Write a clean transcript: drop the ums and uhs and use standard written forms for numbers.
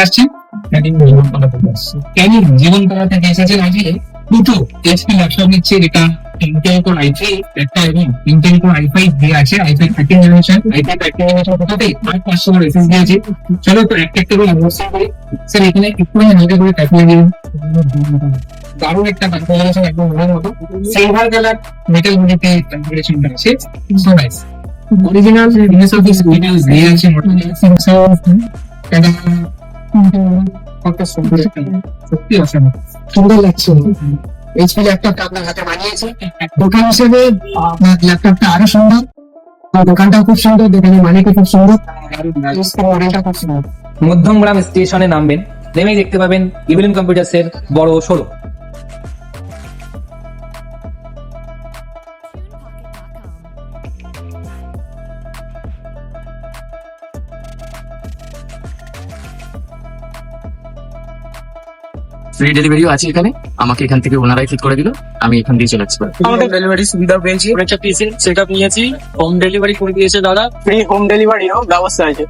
আসছেন ক্যানিং জীবনতলা থেকে আসছে। ক্যানিং জীবনতলা থেকে এসেছেন আজকে দুটো এইচপি ল্যাপটপ নিচ্ছে, যেটা ইন্টেল কোর i3 একটা এবং ইন্টেল কোর i5 দিয়ে আছে, i5 13 জেনারেশন, i5 13 জেনারেশন দুটোতেই 500 ওয়াট এসএসডি আছে। চলো তো একটা একটা করে আনবক্সিং করি। স্যার এখানে একটু হালকা করে ট্যাপিয়ে দিন। দারুণ একটা কনফিগারেশন, একদম মনের মতো সিলভার কালার মেটাল বডিতে কনফিগারেশনটা আছে, so nice. Original US office Windows দিয়ে আছে, কত সুন্দর, সত্যি অসাধারণ সুন্দর লাগছে। এইচপি ল্যাপটপটা আপনার হাতে বানিয়েছে দোকান হিসেবে, আপনার ল্যাপটপটা আরো সুন্দর, দোকানটাও খুব সুন্দর, দোকানের মালিকও খুব সুন্দর, মডেলটা খুব সুন্দর। মধ্যমগ্রাম স্টেশনে নামবেন, নেমেই দেখতে পাবেন ইভিএম কম্পিউটার্স এর বড় শোরুম। ফ্রি ডেলিভারিও আছে এখানে, আমাকে এখান থেকে ওনারাই ঠিক করে দিল, আমি এখান দিয়ে চলে আসতে পারি। আমাদের ডেলিভারি সুবিধা পেয়েছি, একটা পিসি সেটআপ নিয়েছি, হোম ডেলিভারি করে দিয়েছে দাদা, ফ্রি হোম ডেলিভারিও ব্যবস্থা আছে।